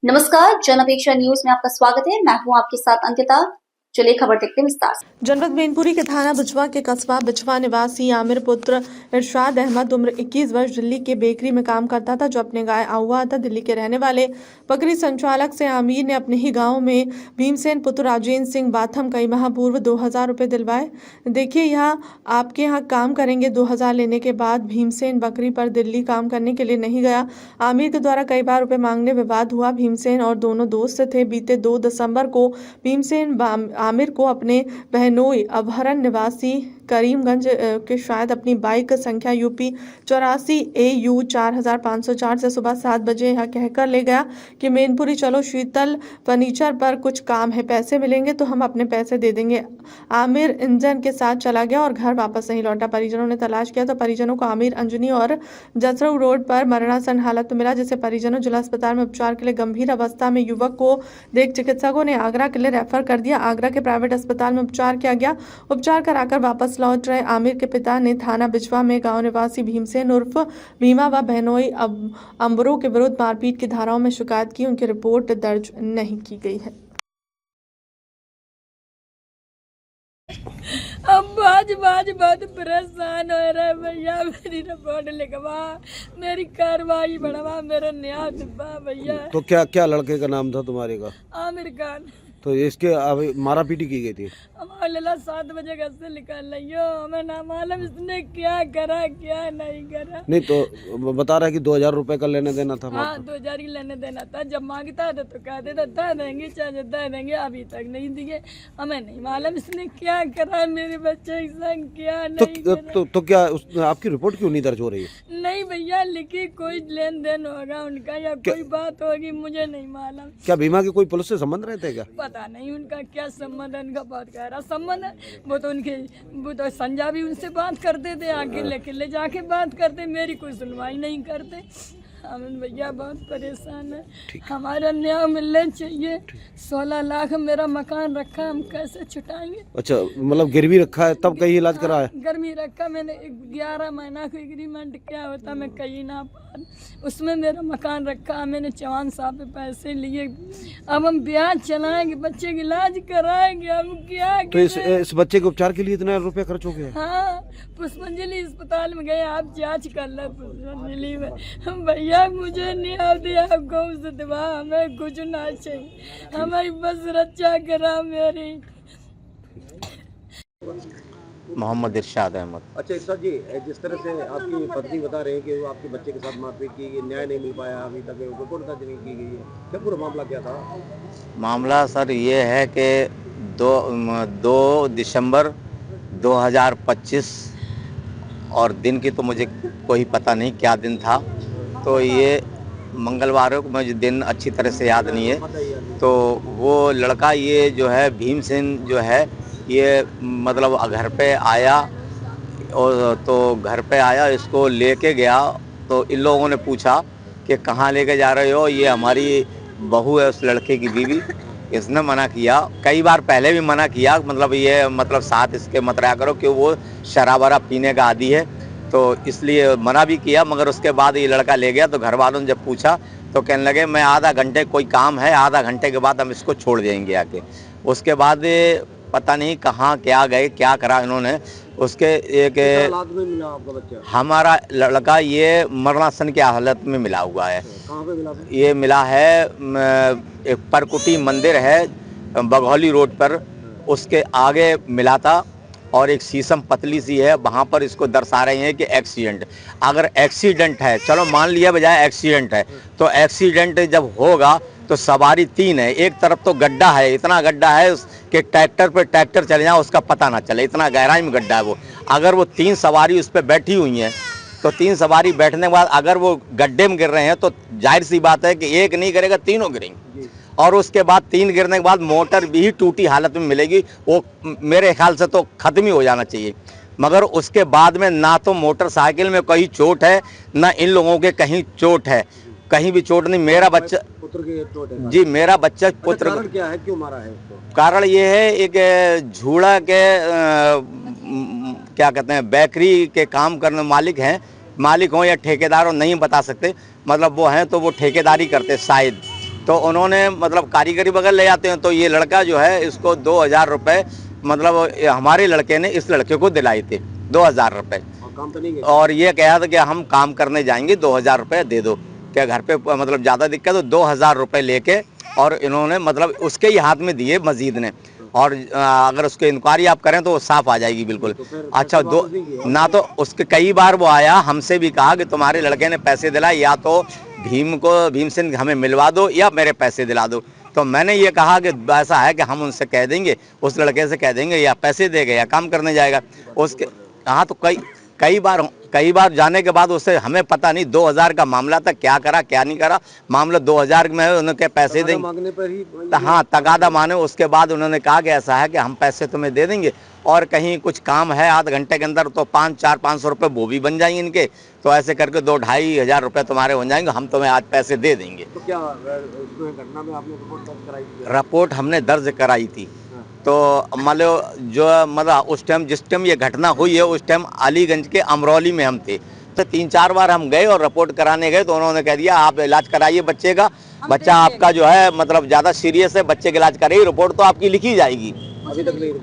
नमस्कार, जनअपेक्षा न्यूज में आपका स्वागत है। मैं हूं आपके साथ अंकिता। चलिए खबर देखते हैं विस्तार से। जनपद मैनपुरी के थाना बिचवा के कस्बा बिचवा निवासी आमिर पुत्र इरशाद अहमद उम्र 21 वर्ष दिल्ली के बेकरी में काम करता था, जो अपने गाय आहुआ था। दिल्ली के रहने वाले बकरी संचालक से आमिर ने अपने ही गांव में भीमसेन पुत्र राजेंद्र सिंह बाथम कई माह पूर्व 2000 रुपये दिलवाए। देखिए, यहाँ आपके यहाँ काम करेंगे। 2000 लेने के बाद भीमसेन बकरी पर दिल्ली काम करने के लिए नहीं गया। आमिर के द्वारा कई बार रुपये मांगने विवाद हुआ। भीमसेन और दोनों दोस्त थे। बीते 2 दिसंबर को भीमसेन आमिर को अपने बहनोई अभरन निवासी करीमगंज के शायद अपनी बाइक संख्या यूपी 84 AU 4504 से सुबह 7 बजे यहाँ कहकर ले गया कि मैनपुरी चलो, शीतल फर्नीचर पर कुछ काम है, पैसे मिलेंगे तो हम अपने पैसे दे देंगे। आमिर इंजन के साथ चला गया और घर वापस नहीं लौटा। परिजनों ने तलाश किया तो परिजनों को आमिर अंजनी और जसरऊ रोड पर मरणासन हालत में मिला, जिसे परिजनों जिला अस्पताल में उपचार के लिए गंभीर अवस्था में युवक को देख चिकित्सकों ने आगरा के लिए रेफर कर दिया। आगरा के प्राइवेट अस्पताल में उपचार किया गया। उपचार कराकर वापस लौट रहे आमिर के पिता ने थाना बिचवा में गांव निवासी भीमसेन उर्फ भीमा व बहनोई अंबरों के विरुद्ध मारपीट की धाराओं में शिकायत की। उनकी रिपोर्ट दर्ज नहीं की गई है। अब आज बहुत परेशान हो रहा है भैया। मेरी रिपोर्ट लिखवा, मेरी कार्रवाई बढ़वा, मेरा न्याय दिलवा भैया। तो क्या लड़के का नाम था तुम्हारे का? आमिर खान। तो इसके मारा पीटी की गई थी? हमारे लला 7 बजे घर से निकल रही हो, हमें ना मालूम इसने क्या करा क्या नहीं करा। नहीं तो बता रहा है कि 2000 रुपए का लेने देना था। हाँ, 2000 ही लेने देना था। जब मांगता था तो कहते थे दे देंगे, चाहे दे देंगे। अभी तक नहीं दिए। हमें नहीं मालूम इसने क्या करा, मेरे बच्चे के संग क्या नहीं करा। तो क्या आपकी रिपोर्ट क्यों नहीं दर्ज हो रही है? नहीं भैया, लिखी कोई लेन देन होगा उनका या कोई बात होगी, मुझे नहीं मालूम। क्या भीमा के कोई पुलिस से संबंध रहते क्या? पता नहीं उनका क्या संबंध है। उनका बहुत गहरा संबंध है। वो तो संजय भी उनसे बात करते थे, आगे लेके ले जाके बात करते। मेरी कोई सुनवाई नहीं करते। हम भैया बहुत परेशान है। हमारा न्याय मिलना चाहिए। 16 लाख मेरा मकान रखा, हम कैसे छुटाएंगे? अच्छा, मतलब गिरवी रखा है तब कहीं इलाज कराया? गर्मी रखा मैंने। 11 महीना का एग्रीमेंट क्या होता मैं कहीं ना पार। उसमें मेरा मकान रखा, मैंने चौहान साहब पे पैसे लिए। अब हम ब्याज चलाएंगे, बच्चे का इलाज कराएंगे, हम क्या तो इस बच्चे के उपचार के लिए इतना रुपया खर्च हो गया? हाँ, पुष्पांजलि अस्पताल में गए, आप जांच कर लो पुष्पांजलि में। भैया मुझे नहीं आती, आप गौ से दबा, हमें कुछ ना चाहिए, हमारी बस रक्षा करा मेरी। मोहम्मद इरशाद अहमद। अच्छा इरशाद जी, जिस तरह से आपकी पत्नी बता रहे हैं कि वो आपके बच्चे के साथ मारपीट की, न्याय नहीं मिल पाया, अभी तक रिपोर्ट दर्ज नहीं की गई है, क्या पूरा मामला क्या था? मामला सर ये है कि 2 दिसंबर 2025 और दिन की तो मुझे कोई पता नहीं क्या दिन था। तो ये मंगलवार को, मुझे दिन अच्छी तरह से याद नहीं है। तो वो लड़का ये जो है भीमसेन जो है, ये मतलब घर पे आया और तो घर पे आया, इसको लेके गया। तो इन लोगों ने पूछा कि कहाँ लेके जा रहे हो? ये हमारी बहू है, उस लड़के की बीवी। इसने मना किया, कई बार पहले भी मना किया, मतलब ये मतलब साथ इसके मत रहा करो कि वो शराब वराब पीने का आदी है, तो इसलिए मना भी किया। मगर उसके बाद ये लड़का ले गया। तो घर वालों ने जब पूछा तो कहने लगे मैं आधा घंटे, कोई काम है, आधा घंटे के बाद हम इसको छोड़ देंगे आके। उसके बाद पता नहीं कहाँ क्या गए, क्या करा इन्होंने। उसके एक में मिला आपका बच्चा? हमारा लड़का ये मरणासन की हालत में मिला हुआ है। कहाँ पे मिला? ये मिला है एक परकुटी मंदिर है बघौली रोड पर, उसके आगे मिला था। और एक शीशम पतली सी है, वहाँ पर इसको दर्शा रहे हैं कि एक्सीडेंट। अगर एक्सीडेंट है, चलो मान लिया बजाय एक्सीडेंट है, तो एक्सीडेंट जब होगा तो सवारी 3 है, एक तरफ तो गड्ढा है, इतना गड्ढा है कि ट्रैक्टर पे ट्रैक्टर चले जाए उसका पता ना चले, इतना गहराई में गड्ढा है वो। अगर वो 3 सवारी उस पर बैठी हुई हैं, तो 3 सवारी बैठने के बाद अगर वो गड्ढे में गिर रहे हैं तो जाहिर सी बात है कि एक नहीं गिरेगा, तीनों गिरेंगे। और उसके बाद 3 गिरने के बाद मोटर भी टूटी हालत में मिलेगी। वो मेरे ख्याल से तो खत्म ही हो जाना चाहिए। मगर उसके बाद में ना तो मोटरसाइकिल में कहीं चोट है, ना इन लोगों के कहीं चोट है, कहीं भी चोट नहीं। मेरा बच्चा पुत्र की चोट है जी, मेरा बच्चा पुत्र। कारण क्या है, क्यों मारा है उसको? कारण ये है, एक झूड़ा के क्या कहते हैं, बेकरी के काम करने मालिक हों या ठेकेदार हो, नहीं बता सकते। मतलब वो हैं तो वो ठेकेदारी करते शायद। तो उन्होंने मतलब कारीगरी वगैरह ले जाते हैं, तो ये लड़का जो है इसको 2,000 रुपये मतलब हमारे लड़के ने इस लड़के को दिलाए थे 2,000 रुपये। और काम पे नहीं गए? और ये कहा था कि हम काम करने जाएंगे, 2,000 रुपये दे दो, क्या घर पे मतलब ज़्यादा दिक्कत, तो 2,000 रुपये लेके और इन्होंने मतलब उसके ही हाथ में दिए मजीद ने। और अगर उसकी इंक्वायरी आप करें तो वो साफ आ जाएगी बिल्कुल। तो फिर अच्छा, पैसे दो वापस नहीं किए? ना तो उसके कई बार वो आया, हमसे भी कहा कि तुम्हारे लड़के ने पैसे दिलाए, या तो भीम से हमें मिलवा दो या मेरे पैसे दिला दो। तो मैंने ये कहा कि ऐसा है कि हम उनसे कह देंगे, उस लड़के से कह देंगे, या पैसे देगा या काम करने जाएगा उसके। हाँ, तो कई बार जाने के बाद उससे हमें पता नहीं 2,000 का मामला था, क्या करा क्या नहीं करा। मामला 2,000 में है, उन्होंने पैसे तगादा देंगे। मांगने पर ही हाँ, तगादा माने, उसके बाद उन्होंने कहा कि ऐसा है कि हम पैसे तुम्हें दे देंगे, और कहीं कुछ काम है आध घंटे के अंदर तो 500 रुपये वो भी बन जाएंगे इनके, तो ऐसे करके 2-2,500 रुपये तुम्हारे हो जाएंगे, हम तुम्हें आज पैसे दे देंगे। तो क्या उसमें घटना में आपने रिपोर्ट दर्ज कराई थी? रिपोर्ट हमने दर्ज कराई थी। हाँ। तो मतलब उस टाइम जिस टाइम ये घटना हुई है उस टाइम अलीगंज के अमरौली में हम थे। तो 3-4 बार हम गए और रिपोर्ट कराने गए, तो उन्होंने कह दिया आप इलाज कराइए बच्चे का, बच्चा आपका जो है मतलब ज़्यादा सीरियस है, बच्चे का इलाज कराइए, रिपोर्ट तो आपकी लिखी जाएगी।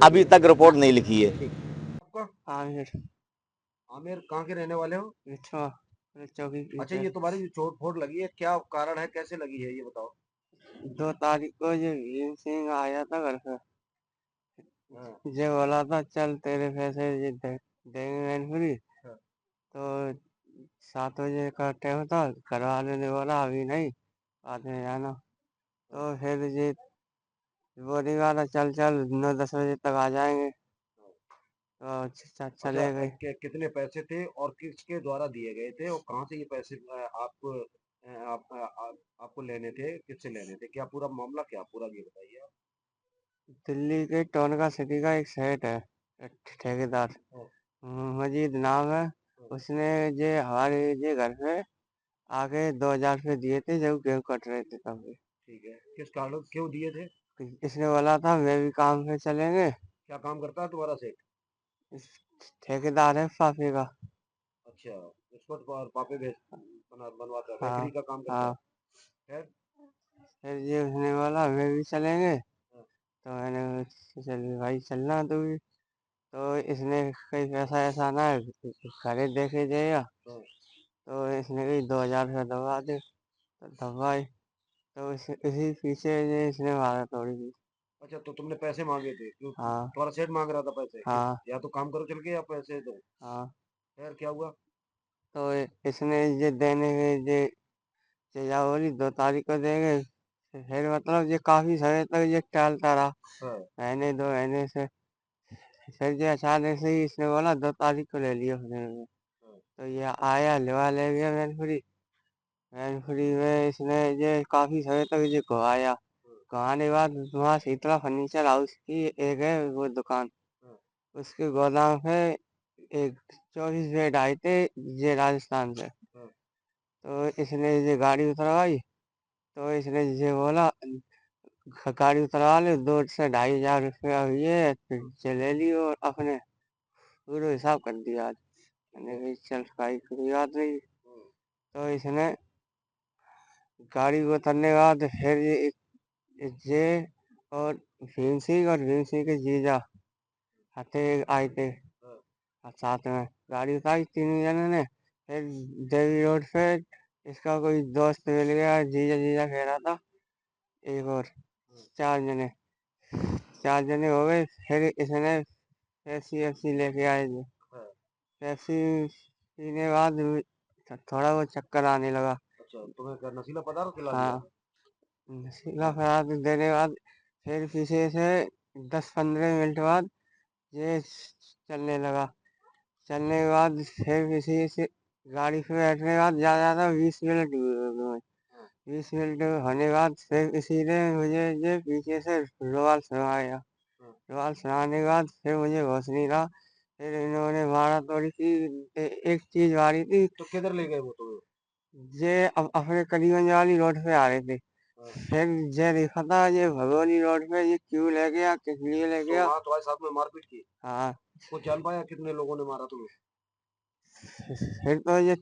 अभी तक रिपोर्ट नहीं लिखी है। आपका आमिर आमिर कहाँ के रहने वाले हो? बिछवा चौकी की अच्छा, ये तुम्हारी जो चोट फोट लगी है, क्या कारण है, कैसे लगी है, ये बताओ। 2 तारीख को ये भीम सिंह आया था घर पे। हाँ। ये बोला था चल तेरे पैसे ये देंगे मैन फ्री। हाँ। तो 7 बजे का टाइम था, घर वाले ने बोला अभी नहीं, बाद में जाना। तो फिर ये बोली वाला चल चल 9-10 बजे तक आ जाएंगे, तो अच्छा, चले गए। कितने पैसे थे और किसके द्वारा दिए गए थे, और कहाँ से ये पैसे आपको लेने थे, किससे लेने थे, क्या पूरा मामला, क्या पूरा ये बताइए आप। दिल्ली के टोनका सिटी का एक सेठ है, ठेकेदार, हाँ। मजीद नाम है। उसने ये हमारे ये घर पे आके 2,000 रुपये दिए थे जब गेहूँ कट रहे थे तब। ठीक है, किस कारण क्यों दिए थे? इसने बोला था मैं भी काम पे चलेंगे। क्या काम करता है तुम्हारा सेठ? इस ठेकेदार है पापे का। अच्छा, उसको तो पापे बनवाता है, हाँ बेकरी का काम करता हाँ। है। फिर? फिर ये उसने बोला मैं भी चलेंगे, हाँ। तो मैंने चल भाई चलना तू भी। तो इसने कहीं पैसा ऐसा ना है घरे देखे जाएगा, हाँ। तो इसने कही 2,000 रुपये दबा दे, तो दबाए। तो इसी पीछे ये इसने मारा थोड़ी सी। अच्छा, तो तुमने पैसे मांगे थे, क्यों हाँ तुम्हारा सेठ मांग रहा था पैसे कि हाँ या तो काम करो चल के या पैसे दो? हाँ। फिर क्या हुआ? तो इसने ये देने के ये या बोली 2 तारीख को देंगे। फिर मतलब ये काफी समय तक ये टालता रहा, हाँ। महीने 2 महीने से। फिर ये अचानक से ही इसने बोला 2 तारीख को ले लियो फिर। हाँ। तो ये आया लेवा ले गया मैनपुरी। मैनपुरी में इसने ये काफी समय तक ये घुमाया। घुमाने के बाद वहाँ शीतला फर्नीचर हाउस की एक है वो दुकान, हाँ। उसके गोदाम पे एक 24 बेड आए थे ये राजस्थान से। हाँ। तो इसने ये गाड़ी उतरवाई। तो इसने ये बोला गाड़ी उतरवा ले, 2 से 2,500 रुपया हुई है, फिर ये ले लियो और अपने पूरा हिसाब कर दिया आज। मैंने कही चल भाई कोई बात नहीं। तो इसने गाड़ी को उतरने के बाद फिर ये और भीम सिंह के जीजा हथे आए थे हाँ। साथ में। गाड़ी उतारी तीनों जने ने। फिर देवी रोड पे इसका कोई दोस्त मिल गया, जीजा जीजा कह रहा था, एक और 4 जने। 4 जने हो गए। फिर इसने पेप्सी वेप्सी लेके आए थे। हाँ। पेप्सी पीने के बाद थोड़ा वो चक्कर आने लगा। अच्छा, तुम्हें क्या नशीला पदार्थ खिला दिया? हाँ, नशीला पदार्थ देने के बाद फिर पीछे से 10-15 मिनट बाद ये चलने लगा। चलने के बाद फिर किसी से गाड़ी पे बैठने के बाद ज़्यादा 20 मिनट हुए। 20 मिनट होने के बाद फिर किसी ने मुझे ये पीछे से रुमाल सुनाया। रुमाल सुनाने के बाद फिर मुझे होश नहीं रहा। फिर इन्होंने मारा थोड़ी सी एक चीज मारी थी। तो किधर ले गए वो तुम्हें? ये अपने करीबगंज वाली रोड पे आ रहे थे। हाँ। फिर ये देखा था ये भगोनी रोड पे ये क्यों ले गया, किस लिए ले तो गया। वहाँ तुम्हारे साथ में मारपीट की? हाँ। कुछ जान पाया कितने लोगों ने मारा तुम्हें? फिर तो ये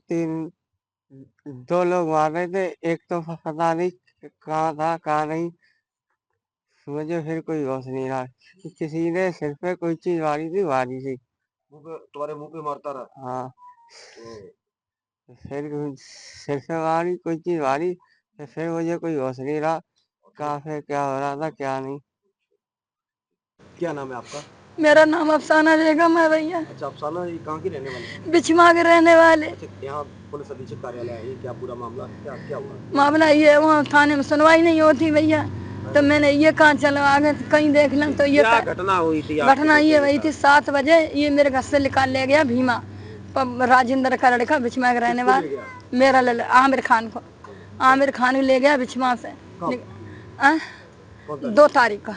2 लोग मार रहे थे, एक तो पता नहीं कहाँ था कहाँ नहीं, मुझे फिर कोई होश नहीं रहा कि किसी ने सिर पे कोई चीज मारी थी भारी सी। तुम्हारे मुंह पे मारता रहा। हाँ, तो फिर सिर पे मारी कोई चीज मारी, तो फिर मुझे कोई होश नहीं रहा कहाँ पे क्या हो रहा था क्या नहीं। क्या नाम है आपका? मेरा नाम अफसाना बेगम है भैया, अच्छा, अफसाना, ये कहाँ की रहने वाली? बिछमा के रहने वाले। अच्छा, यहाँ पुलिस अधीक्षक कार्यालय है, ये क्या पूरा मामला क्या क्या हुआ? मामला ये है, वहाँ थाने में सुनवाई नहीं होती भैया, तो मैंने ये कहा चलो आगे कहीं देख लें। तो ये क्या घटना हुई थी आपके घटना ये बेटे हुई के थी साथ? 7 बजे, ये मेरे घर से निकाल ले गया भीमा राजेंद्र का लड़का, बिछमा के रहने किसको ले वाला गया? मेरा आमिर खान को। आमिर खान को ले गया बिछमा से। कब? आ? कौन तारीख? 2 तारीख को,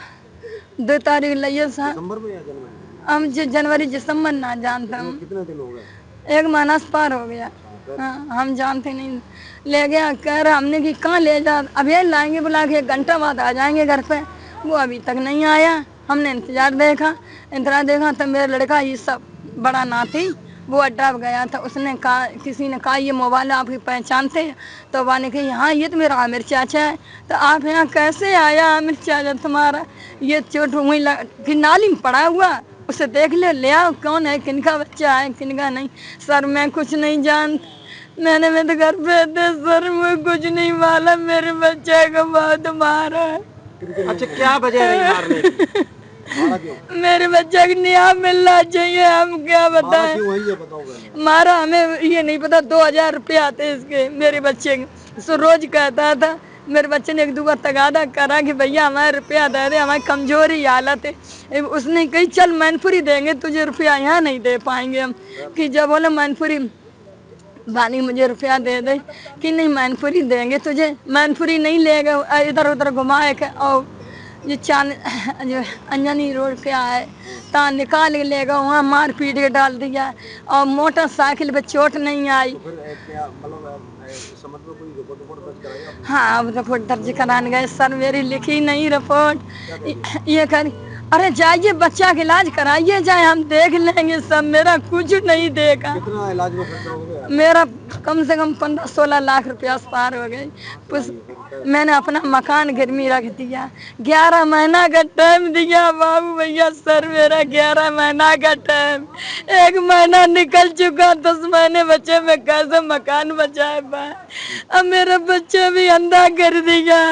2 तारीख लिये साहब। दिसंबर में या जनवरी में? हम जनवरी दिसंबर ना जानते हम, कितने दिन हो गए? 1 महीना से पार हो गया। हाँ, हम जानते नहीं। ले गया, कह रहा हमने कि कहाँ ले जा, अभी लाएंगे बुला के, 1 घंटा बाद आ जाएंगे घर पे। वो अभी तक नहीं आया। हमने इंतजार देखा तो मेरा लड़का ये सब बड़ा नाती वो अड्डा गया था। उसने कहा, किसी ने कहा ये मोबाइल आपकी पहचानते हैं? तो वह ने कही हाँ ये तो मेरा आमिर चाचा है। तो आप यहाँ कैसे आया आमिर चाचा तुम्हारा? ये चोट हुई कि नाली में पड़ा हुआ, उसे देख ले आओ कौन है, किनका बच्चा है किनका नहीं। सर मैं कुछ नहीं जानती, मैं तो घर पे थे सर, मैं कुछ नहीं मालूम, मेरे बच्चे को बहुत मारा है। अच्छा, क्या वजह रही मारने की? मारा क्यों? मेरे बच्चे को न्याय मिलना चाहिए, हम क्या मारा बताएं। क्यों है ये बताओ पहले। मारा हमें ये नहीं पता, 2000 रुपये आते इसके मेरे बच्चे के। सो रोज कहता था, मेरे बच्चे ने 1-2 बार तगादा करा कि भैया हमारे रुपया दे दे, हमारी कमजोरी हालत है। उसने कही चल मैनपुरी देंगे तुझे, रुपया यहाँ नहीं दे पाएंगे हम। कि जब बोले मैनपुरी बानी मुझे रुपया दे दे, कि नहीं मैनपुरी देंगे तुझे, मैनपुरी नहीं लेगा, इधर उधर घुमाए के। और ये जो अंजनी रोड क्या है, ता निकाल के ले गए, वहाँ मार पीट के डाल दिया। और मोटरसाइकिल पे चोट नहीं आई। फिर क्या मतलब इस संबंध में कोई रिपोर्ट दर्ज कराई आपने? हाँ अब रिपोर्ट दर्ज कराने गए सर, मेरी लिखी नहीं रिपोर्ट। ये कर अरे जाइए बच्चा का इलाज कराइए जाए, हम देख लेंगे सब, मेरा कुछ नहीं देखा। कितना इलाज में खर्चा हो गया? मेरा कम से कम 15-16 लाख रुपया पार हो गई। मैंने अपना मकान गिरवी रख दिया, 11 महीना का टाइम दिया बाबू भैया सर, मेरा 11 महीना का टाइम, 1 महीना निकल चुका, 10 महीने बचे, मैं कैसे मकान बचाए पाए। अब मेरा बच्चा भी अंधा कर दिया।